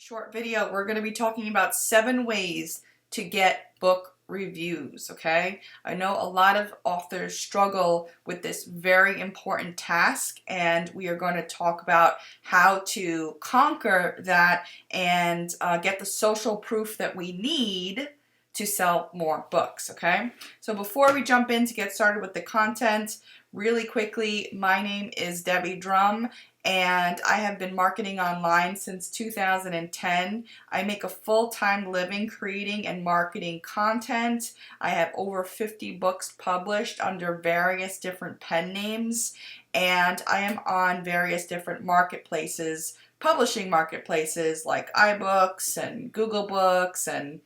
short video, we're going to be talking about 7 ways to get book reviews, okay? I know a lot of authors struggle with this very important task, and we are going to talk about how to conquer that and get the social proof that we need to sell more books, okay? So before we jump in to get started with the content, really quickly, my name is Debbie Drum, and I have been marketing online since 2010. I make a full-time living creating and marketing content. I have over 50 books published under various different pen names, and I am on various different marketplaces, publishing marketplaces like iBooks and Google Books and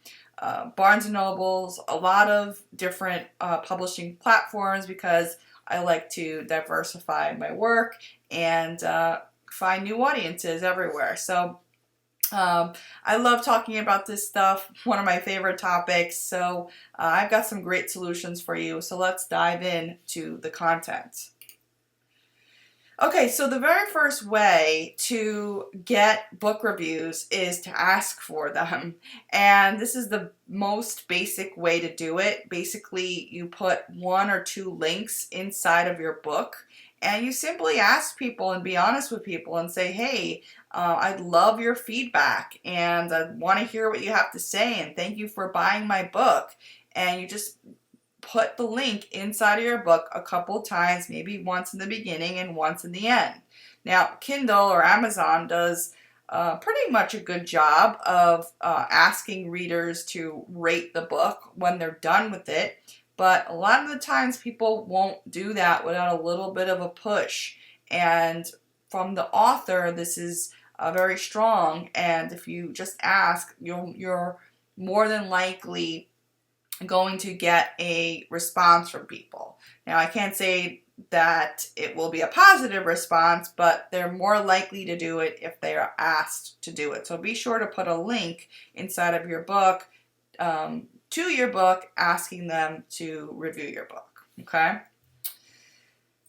Barnes and Nobles, a lot of different publishing platforms because I like to diversify my work and find new audiences everywhere. So I love talking about this stuff, one of my favorite topics. So I've got some great solutions for you. So let's dive in to the content. Okay, so the very first way to get book reviews is to ask for them. And this is the most basic way to do it. Basically, you put 1 or 2 links inside of your book, and you simply ask people and be honest with people and say, hey, I'd love your feedback, and I want to hear what you have to say, and thank you for buying my book. And you just put the link inside of your book a couple times, maybe once in the beginning and once in the end. Now, Kindle or Amazon does pretty much a good job of asking readers to rate the book when they're done with it, but a lot of the times people won't do that without a little bit of a push. And from the author, this is very strong, and if you just ask, you're more than likely going to get a response from people. Now, I can't say that it will be a positive response, but they're more likely to do it if they are asked to do it. So be sure to put a link inside of your book to your book asking them to review your book, okay?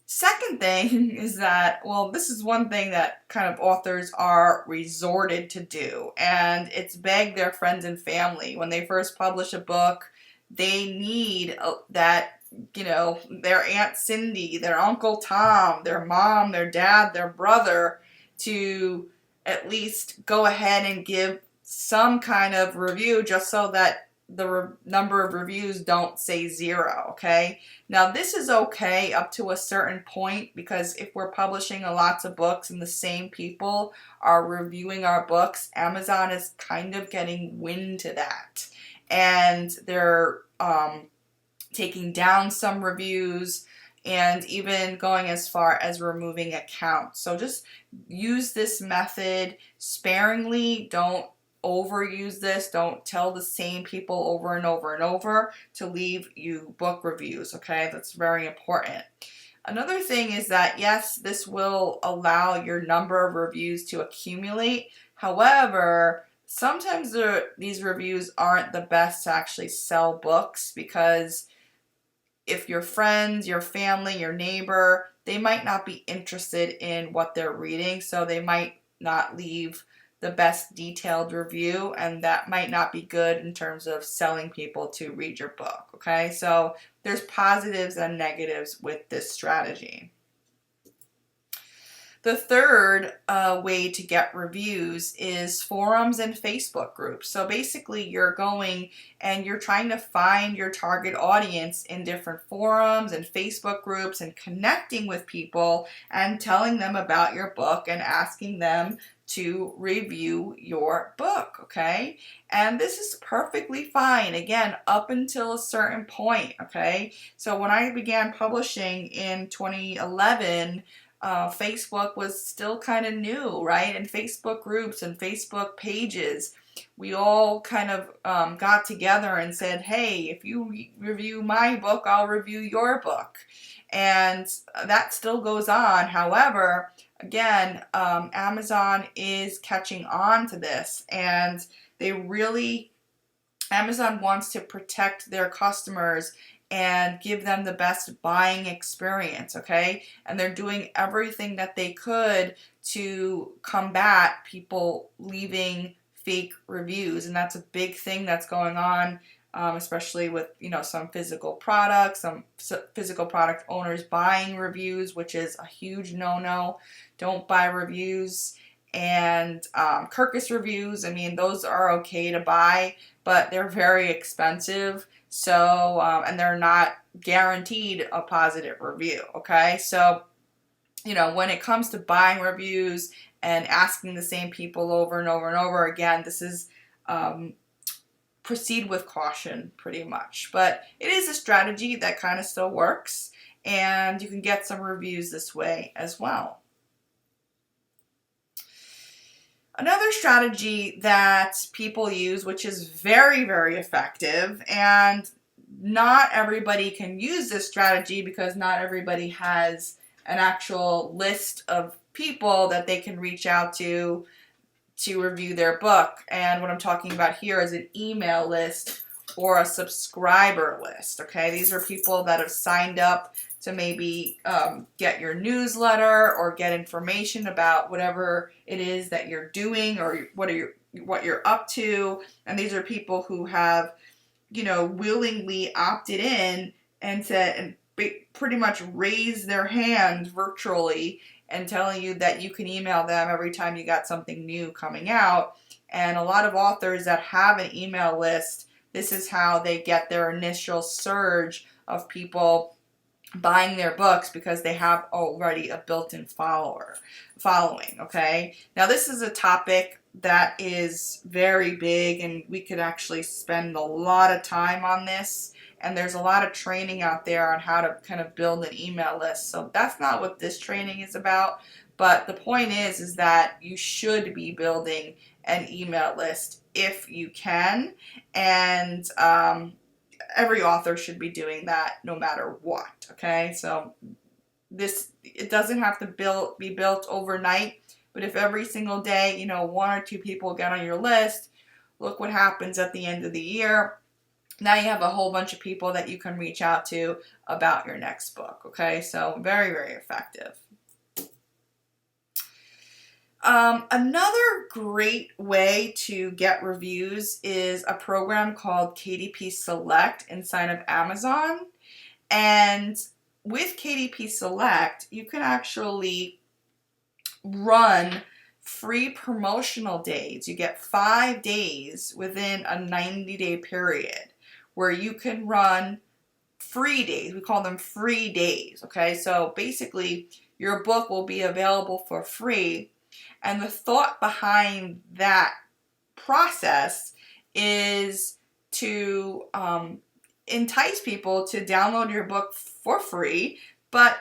Second thing is that, well, this is one thing that kind of authors are resorted to do, and it's beg their friends and family. When they first publish a book, they need that, their Aunt Cindy, their Uncle Tom, their mom, their dad, their brother to at least go ahead and give some kind of review just so that the number of reviews don't say 0, okay? Now, this is okay up to a certain point, because if we're publishing lots of books and the same people are reviewing our books, Amazon is kind of getting wind to that. And they're taking down some reviews and even going as far as removing accounts. So just use this method sparingly. Don't overuse this. Don't tell the same people over and over and over to leave you book reviews, okay? That's very important. Another thing is that, yes, this will allow your number of reviews to accumulate. However, sometimes these reviews aren't the best to actually sell books, because if your friends, your family, your neighbor, they might not be interested in what they're reading, so they might not leave the best detailed review, and that might not be good in terms of selling people to read your book, okay? So there's positives and negatives with this strategy. The third way to get reviews is forums and Facebook groups. So basically you're going and you're trying to find your target audience in different forums and Facebook groups and connecting with people and telling them about your book and asking them to review your book, okay? And this is perfectly fine, again, up until a certain point, okay? So when I began publishing in 2011, Facebook was still kind of new, right? And Facebook groups and Facebook pages, we all kind of got together and said, hey, if you review my book, I'll review your book. And that still goes on. However, again, Amazon is catching on to this, and Amazon wants to protect their customers and give them the best buying experience, okay? And they're doing everything that they could to combat people leaving fake reviews, and that's a big thing that's going on, especially with, some physical products, some physical product owners buying reviews, which is a huge no-no. Don't buy reviews. And Kirkus reviews, I mean, those are okay to buy, but they're very expensive. So, and they're not guaranteed a positive review, okay? So, when it comes to buying reviews and asking the same people over and over and over again, this is proceed with caution pretty much. But it is a strategy that kind of still works, and you can get some reviews this way as well. Another strategy that people use, which is very, very effective, and not everybody can use this strategy because not everybody has an actual list of people that they can reach out to review their book. And what I'm talking about here is an email list or a subscriber list, okay? These are people that have signed up to maybe get your newsletter or get information about whatever it is that you're doing or what you're up to. And these are people who have, willingly opted in and said, and pretty much raised their hand virtually and telling you that you can email them every time you got something new coming out. And a lot of authors that have an email list, this is how they get their initial surge of people buying their books, because they have already a built-in following, okay? Now, this is a topic that is very big, and we could actually spend a lot of time on this, and there's a lot of training out there on how to kind of build an email list. So that's not what this training is about, but the point is that you should be building an email list if you can, and every author should be doing that no matter what, okay? So it doesn't have to be built overnight, but if every single day, 1 or 2 people get on your list, look what happens at the end of the year. Now you have a whole bunch of people that you can reach out to about your next book, okay? So very, very effective. Another great way to get reviews is a program called KDP Select inside of Amazon. And with KDP Select, you can actually run free promotional days. You get 5 days within a 90-day period where you can run free days. We call them free days, okay? So basically, your book will be available for free. And the thought behind that process is to entice people to download your book for free, but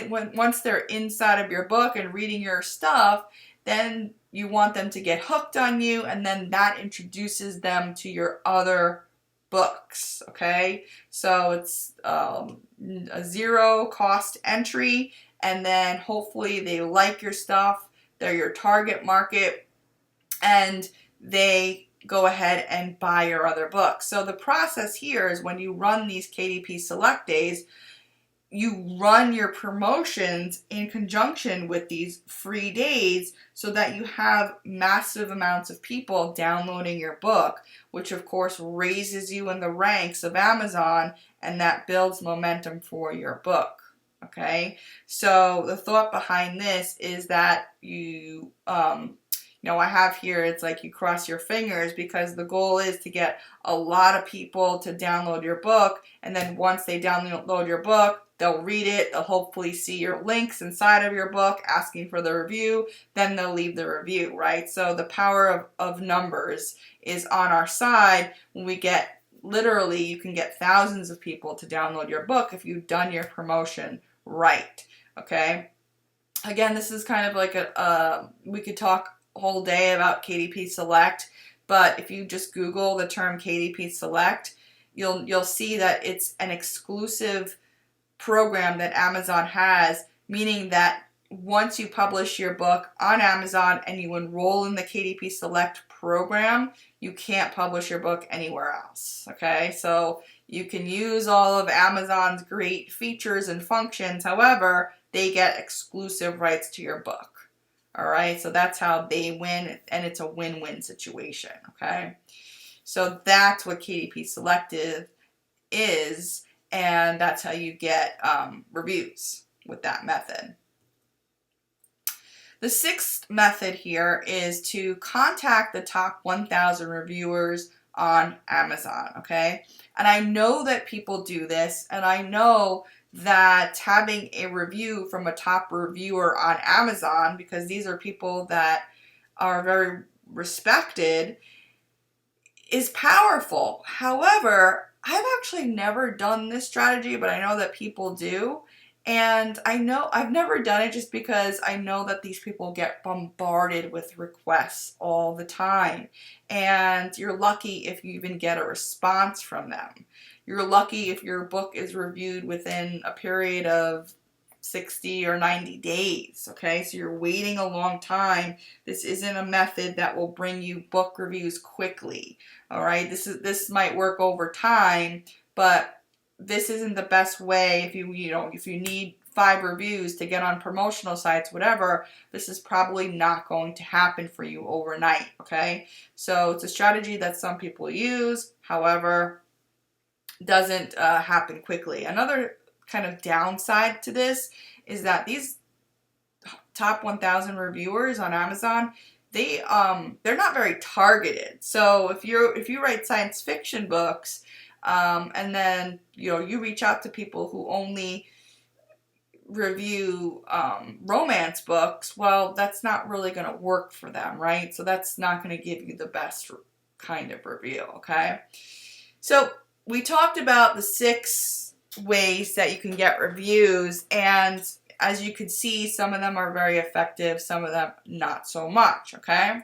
once they're inside of your book and reading your stuff, then you want them to get hooked on you, and then that introduces them to your other books, okay? So it's a zero cost entry, and then hopefully they like your stuff, they're your target market, and they go ahead and buy your other books. So the process here is when you run these KDP Select days, you run your promotions in conjunction with these free days so that you have massive amounts of people downloading your book, which of course raises you in the ranks of Amazon, and that builds momentum for your book. Okay, so the thought behind this is that I have here, it's like you cross your fingers, because the goal is to get a lot of people to download your book, and then once they download your book, they'll read it, they'll hopefully see your links inside of your book asking for the review, then they'll leave the review, right? So the power of numbers is on our side when we get, literally, you can get thousands of people to download your book if you've done your promotion right, okay? Again, this is kind of like we could talk a whole day about KDP Select, but if you just Google the term KDP Select, you'll see that it's an exclusive program that Amazon has, meaning that once you publish your book on Amazon and you enroll in the KDP Select program, you can't publish your book anywhere else, okay? So you can use all of Amazon's great features and functions, however, they get exclusive rights to your book, All right, so that's how they win, and it's a win-win situation. Okay, so that's what KDP Selective is, and that's how you get reviews with that method. The sixth method here is to contact the top 1,000 reviewers on Amazon, okay? And I know that people do this, and I know that having a review from a top reviewer on Amazon, because these are people that are very respected, is powerful. However, I've actually never done this strategy, but I know that people do. And I know I've never done it just because I know that these people get bombarded with requests all the time. And you're lucky if you even get a response from them. You're lucky if your book is reviewed within a period of 60 or 90 days, okay? So you're waiting a long time. This isn't a method that will bring you book reviews quickly, all right? This might work over time, but this isn't the best way. If you need 5 reviews to get on promotional sites, whatever, this is probably not going to happen for you overnight, okay? So it's a strategy that some people use, however, doesn't happen quickly. Another kind of downside to this is that these top 1,000 reviewers on Amazon, they're not very targeted. So if you write science fiction books, and then you reach out to people who only review romance books, well, that's not really going to work for them, right? So that's not going to give you the best kind of review, okay? So we talked about the 6 ways that you can get reviews, and as you can see, some of them are very effective, some of them not so much, okay?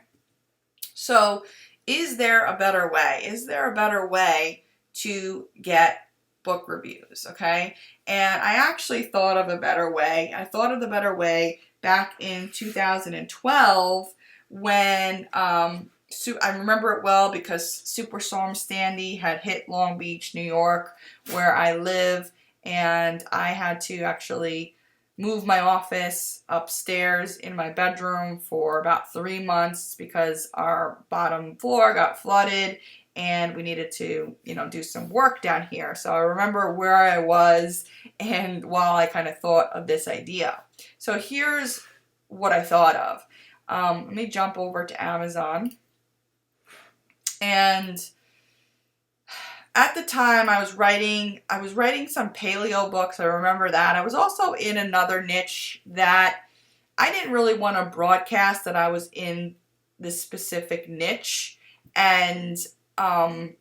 So is there a better way? Is there a better way to get book reviews, okay? And I actually thought of a better way. I thought of the better way back in 2012 when I remember it well because Superstorm Sandy had hit Long Beach, New York, where I live, and I had to actually move my office upstairs in my bedroom for about 3 months because our bottom floor got flooded and we needed to, do some work down here. So I remember where I was and while I kind of thought of this idea. So here's what I thought of. Let me jump over to Amazon. And at the time I was writing some paleo books. I remember that. I was also in another niche that I didn't really want to broadcast that I was in this specific niche. And I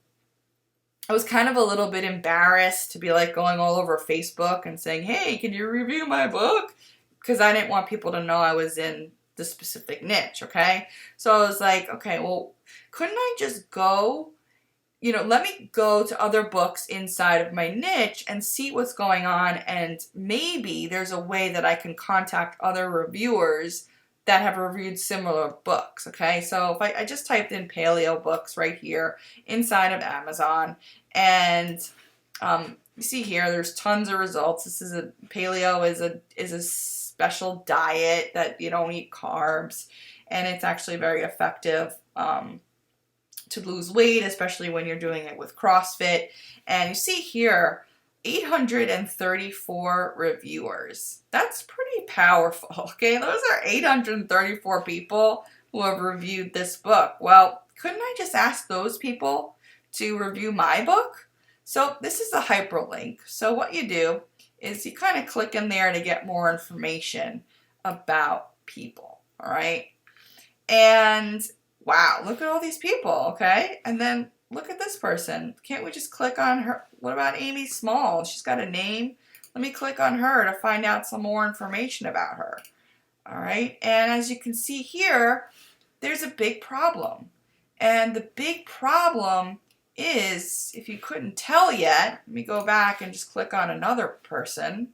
was kind of a little bit embarrassed to be like going all over Facebook and saying, hey, can you review my book? Because I didn't want people to know I was in the specific niche, okay? So I was like, okay, well, couldn't I just go, let me go to other books inside of my niche and see what's going on, and maybe there's a way that I can contact other reviewers that have reviewed similar books, okay? So if I just typed in paleo books right here inside of Amazon, and you see here, there's tons of results. Paleo is a special diet that you don't eat carbs, and it's actually very effective to lose weight, especially when you're doing it with CrossFit. And you see here, 834 reviewers. That's pretty powerful, okay? Those are 834 people who have reviewed this book. Well, couldn't I just ask those people to review my book? So this is a hyperlink. So what you do is you kind of click in there to get more information about people, all right? And wow, look at all these people, okay? And then look at this person. Can't we just click on her? What about Amy Small? She's got a name. Let me click on her to find out some more information about her. All right, and as you can see here, there's a big problem. And the big problem is, if you couldn't tell yet, let me go back and just click on another person.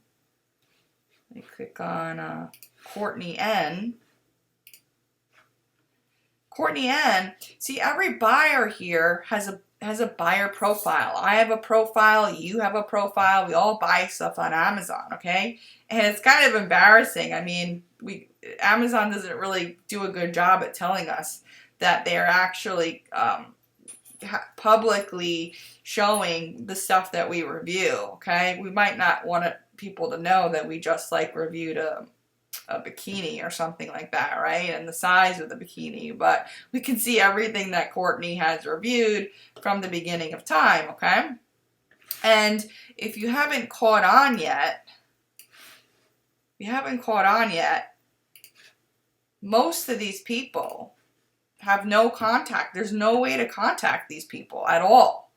Let me click on Courtney N. Courtney N. See, every buyer here has has a buyer profile. I have a profile, you have a profile, we all buy stuff on Amazon, okay? And it's kind of embarrassing. I mean, Amazon doesn't really do a good job at telling us that they're actually publicly showing the stuff that we review, okay? We might not want people to know that we just like reviewed a bikini or something like that, right? And the size of the bikini, but we can see everything that Courtney has reviewed from the beginning of time, okay? And if you haven't caught on yet, most of these people have no contact. There's no way to contact these people at all.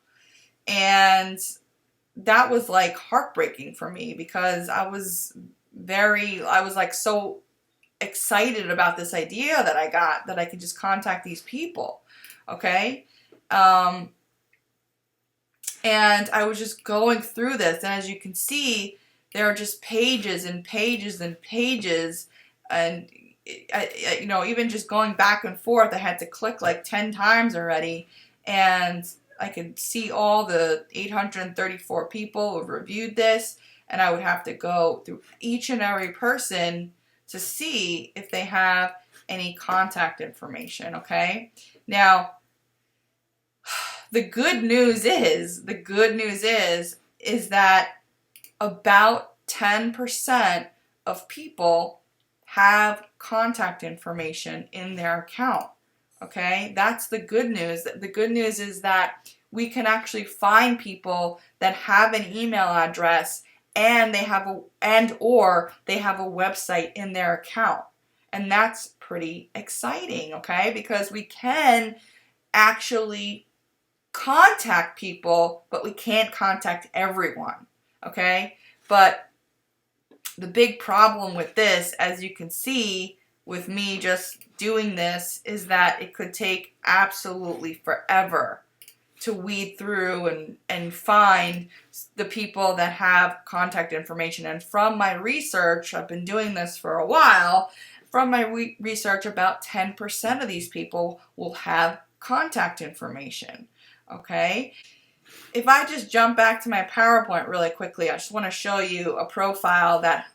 And that was like heartbreaking for me, because I was like so excited about this idea that I got, that I could just contact these people, okay? And I was just going through this, and as you can see, there are just pages and pages and pages, and you know, even just going back and forth, I had to click like 10 times already, and I could see all the 834 people who have reviewed this, and I would have to go through each and every person to see if they have any contact information, okay? Now, the good news is that about 10% of people have contact information in their account, okay? That's the good news. The good news is that we can actually find people that have an email address and they have or they have a website in their account. And that's pretty exciting, okay? Because we can actually contact people, but we can't contact everyone, okay? But the big problem with this, as you can see with me just doing this, is that it could take absolutely forever to weed through and find the people that have contact information. And from my research, I've been doing this for a while, from my research, about 10% of these people will have contact information, okay? If I just jump back to my PowerPoint really quickly, I just want to show you a profile that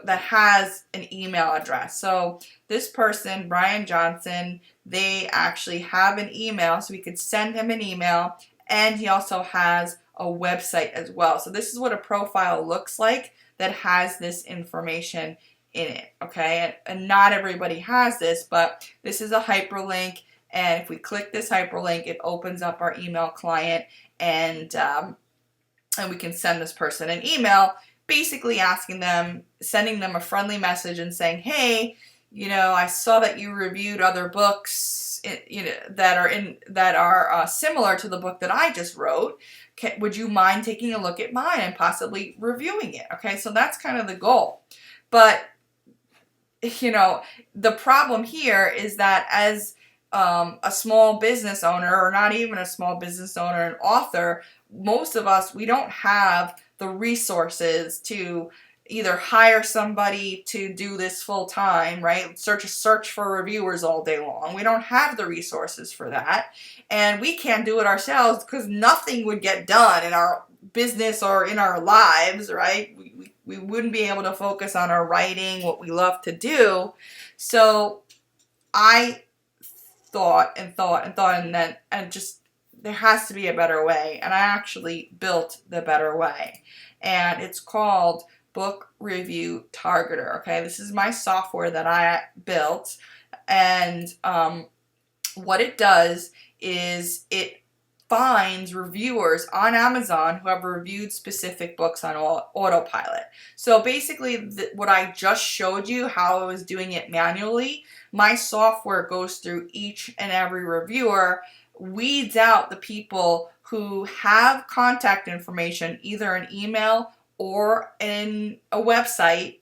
has an email address. So this person, Brian Johnson, they actually have an email, so we could send him an email, and he also has a website as well. So this is what a profile looks like that has this information in it, okay? And not everybody has this, but this is a hyperlink, and if we click this hyperlink, it opens up our email client, and we can send this person an email, basically sending them a friendly message and saying, hey, you know, I saw that you reviewed other books, you know, that are similar to the book that I just wrote. Would you mind taking a look at mine and possibly reviewing it? Okay, so that's kind of the goal. But, you know, the problem here is that as a small business owner, or not even a small business owner, an author, most of us, we don't have the resources to either hire somebody to do this full time, right? Search for reviewers all day long. We don't have the resources for that. And we can't do it ourselves because nothing would get done in our business or in our lives, right? We wouldn't be able to focus on our writing, what we love to do. So I thought, and just, there has to be a better way. And I actually built the better way. And it's called Book Review Targeter, okay? This is my software that I built. And what it does is it finds reviewers on Amazon who have reviewed specific books on Autopilot. So basically, what I just showed you, how I was doing it manually, my software goes through each and every reviewer, weeds out the people who have contact information, either an email or in a website,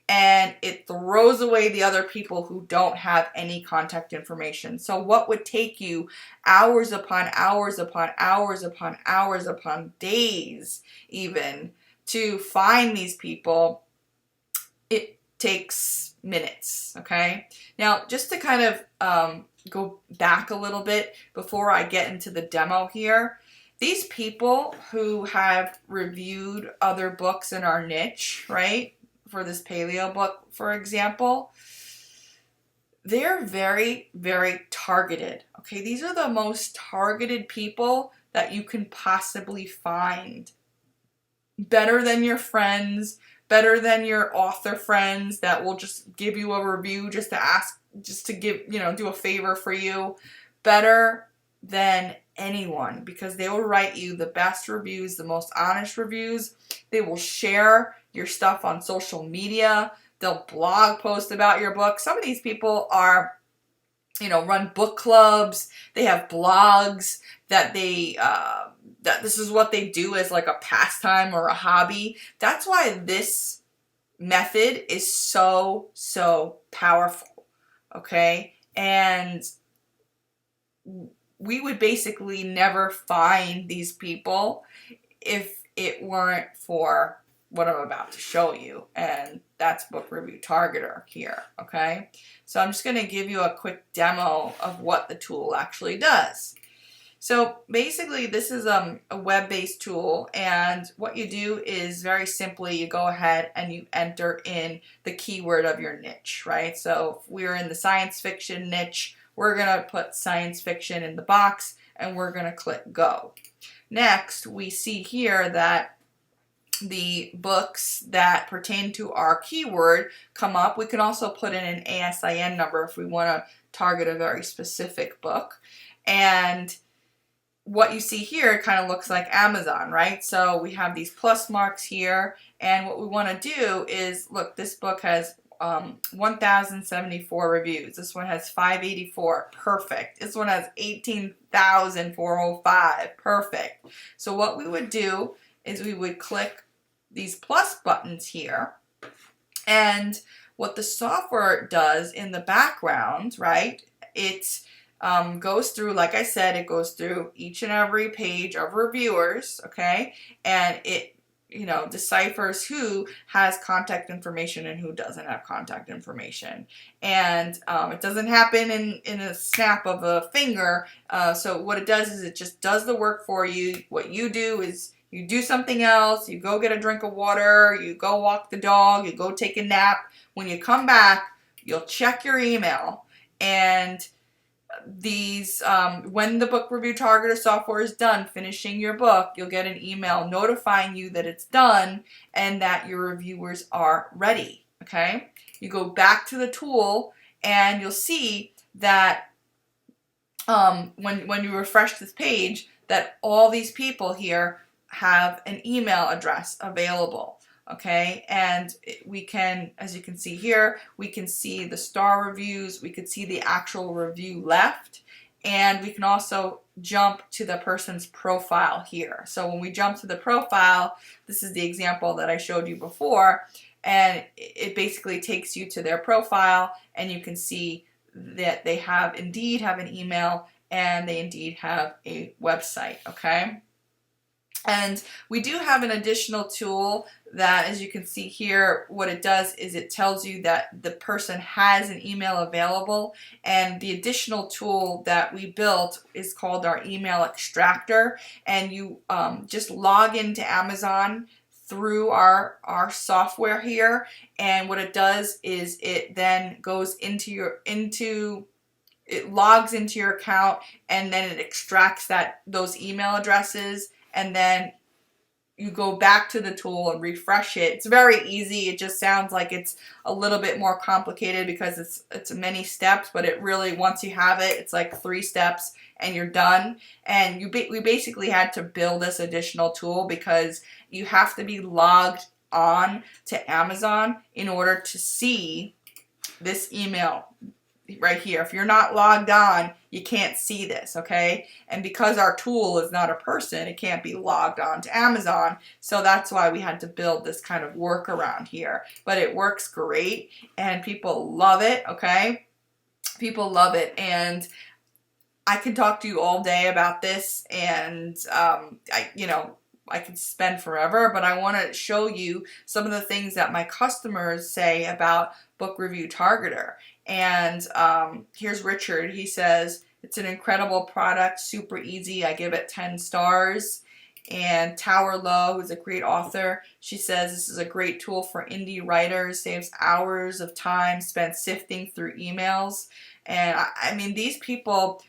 and it throws away the other people who don't have any contact information. So what would take you hours upon hours upon hours upon hours upon days even to find these people, it takes minutes, okay? Now, just to kind of go back a little bit before I get into the demo here, these people who have reviewed other books in our niche, right? For this paleo book, for example, they're very, very targeted. Okay, these are the most targeted people that you can possibly find. Better than your friends, better than your author friends that will just give you a review just to ask, just to give, do a favor for you. Better than anyone, because they will write you the best reviews, the most honest reviews. They will share your stuff on social media. They'll blog post about your book. Some of these people are, run book clubs. They have blogs that that this is what they do as like a pastime or a hobby. That's why this method is so, so powerful. Okay? And we would basically never find these people if it weren't for what I'm about to show you, and that's Book Review Targeter here, okay? So I'm just going to give you a quick demo of what the tool actually does. So basically this is a web-based tool, and what you do is very simply you go ahead and you enter in the keyword of your niche, right? So if we're in the science fiction niche, we're going to put science fiction in the box and we're going to click go. Next, we see here that the books that pertain to our keyword come up. We can also put in an ASIN number if we want to target a very specific book. And what you see here kind of looks like Amazon, right? So we have these plus marks here, and what we want to do is, look, this book has 1,074 reviews. This one has 584. Perfect. This one has 18,405. Perfect. So what we would do is we would click these plus buttons here, and what the software does in the background, right, it goes through, like I said, it goes through each and every page of reviewers, okay, and it deciphers who has contact information and who doesn't have contact information. And it doesn't happen in a snap of a finger. So what it does is it just does the work for you. What you do is you do something else. You go get a drink of water. You go walk the dog. You go take a nap. When you come back, you'll check your email, and these when the Book Review Targeter software is done finishing your book, you'll get an email notifying you that it's done and that your reviewers are ready. Okay, you go back to the tool and you'll see that when you refresh this page, that all these people here have an email address available. Okay, and we can, as you can see here, we can see the star reviews, we can see the actual review left, and we can also jump to the person's profile here. So when we jump to the profile, this is the example that I showed you before, and it basically takes you to their profile, and you can see that they indeed have an email, and they indeed have a website, okay? And we do have an additional tool that, as you can see here, what it does is it tells you that the person has an email available. And the additional tool that we built is called our email extractor. And you just log into Amazon through our software here. And what it does is it then goes it logs into your account, and then it extracts those email addresses. And then you go back to the tool and refresh it. It's very easy. It just sounds like it's a little bit more complicated because it's many steps, but it really, once you have it, it's like 3 steps and you're done. And we basically had to build this additional tool because you have to be logged on to Amazon in order to see this email right here. If you're not logged on, you can't see this, okay? And because our tool is not a person, it can't be logged on to Amazon. So that's why we had to build this kind of workaround here. But it works great, and people love it, okay? People love it, and I can talk to you all day about this, and I could spend forever, but I want to show you some of the things that my customers say about Book Review Targeter. And here's Richard. He says, It's an incredible product, super easy. I give it 10 stars. And Tower Low, who's a great author, she says this is a great tool for indie writers, saves hours of time spent sifting through emails. And I mean, these people,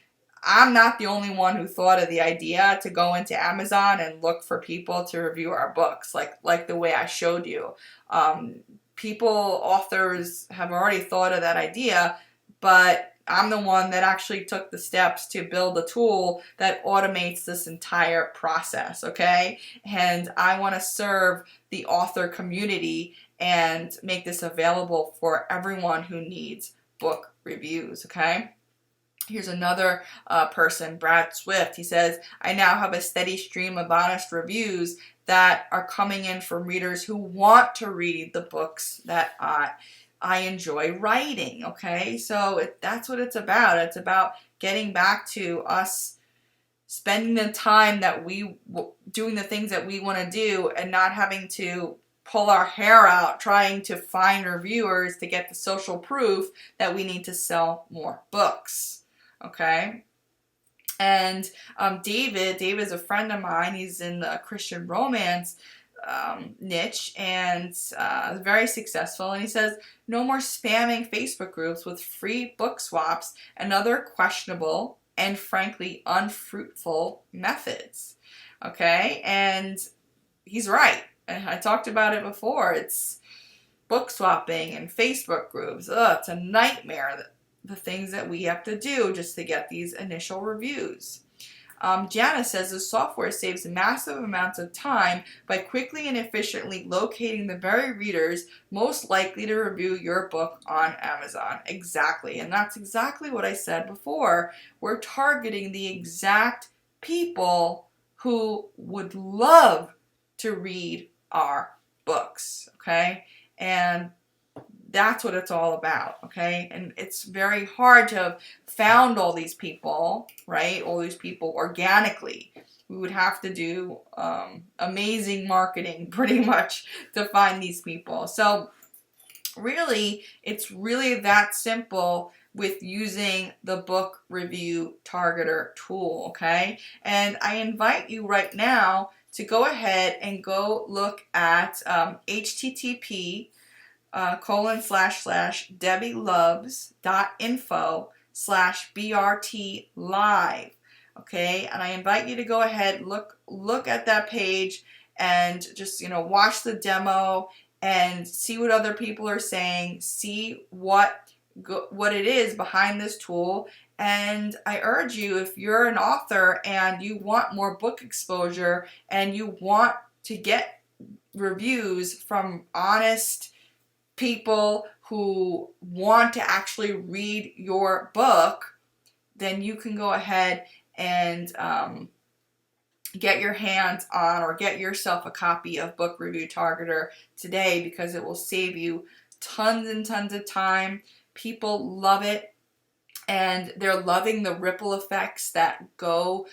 I'm not the only one who thought of the idea to go into Amazon and look for people to review our books, like the way I showed you. Authors have already thought of that idea, but I'm the one that actually took the steps to build a tool that automates this entire process, okay? And I want to serve the author community and make this available for everyone who needs book reviews, okay? Here's another person, Brad Swift. He says, I now have a steady stream of honest reviews that are coming in from readers who want to read the books that I enjoy writing, okay? So that's what it's about. It's about getting back to us spending the time that doing the things that we want to do and not having to pull our hair out trying to find reviewers to get the social proof that we need to sell more books, okay? And David's a friend of mine. He's in the Christian romance niche and very successful, and he says no more spamming Facebook groups with free book swaps and other questionable and frankly unfruitful methods, okay? And he's right. I talked about it before. It's book swapping and Facebook groups. It's a nightmare, the things that we have to do just to get these initial reviews. Janice says the software saves massive amounts of time by quickly and efficiently locating the very readers most likely to review your book on Amazon. Exactly. And that's exactly what I said before. We're targeting the exact people who would love to read our books, okay? And that's what it's all about, okay? And it's very hard to have found all these people, right? All these people organically. We would have to do amazing marketing pretty much to find these people. So really, it's really that simple with using the book review targeter tool, okay? And I invite you right now to go ahead and go look at http://debbieloves.info/BRT live. Okay, and I invite you to go ahead, look at that page and just, watch the demo and see what other people are saying, see what it is behind this tool. And I urge you, if you're an author and you want more book exposure and you want to get reviews from honest people who want to actually read your book, then you can go ahead and get your hands on or get yourself a copy of Book Review Targeter today, because it will save you tons and tons of time. People love it, and they're loving the ripple effects that go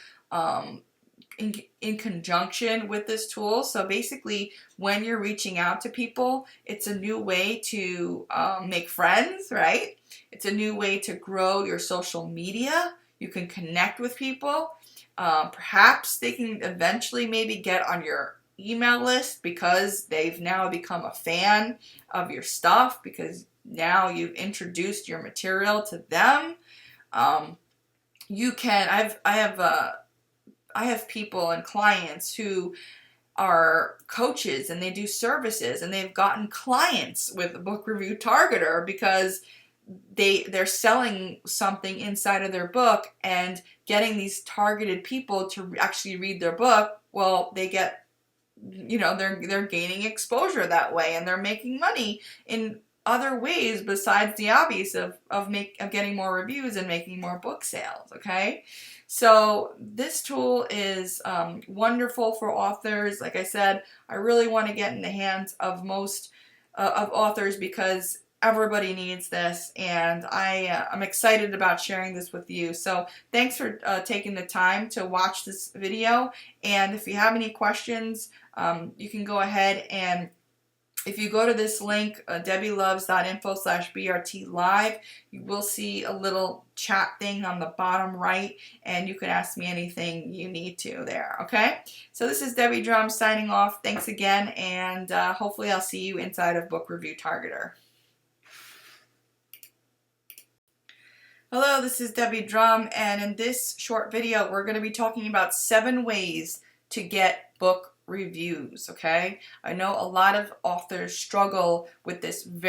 in conjunction with this tool. So basically, when you're reaching out to people, it's a new way to make friends, right? It's a new way to grow your social media. You can connect with people. Perhaps they can eventually maybe get on your email list because they've now become a fan of your stuff, because now you've introduced your material to them. I have people and clients who are coaches and they do services, and they've gotten clients with Book Review Targeter because they're selling something inside of their book and getting these targeted people to actually read their book. Well, they get, they're gaining exposure that way, and they're making money in other ways besides the obvious of getting more reviews and making more book sales, okay? So this tool is wonderful for authors. Like I said, I really want to get in the hands of most of authors because everybody needs this, and I'm excited about sharing this with you. So thanks for taking the time to watch this video, and if you have any questions, you can go ahead and If you go to this link, debbieloves.info/BRT live, you will see a little chat thing on the bottom right, and you can ask me anything you need to there, okay? So this is Debbie Drum signing off. Thanks again, and hopefully I'll see you inside of Book Review Targeter. Hello, this is Debbie Drum, and in this short video, we're going to be talking about 7 ways to get book reviews, okay? I know a lot of authors struggle with this very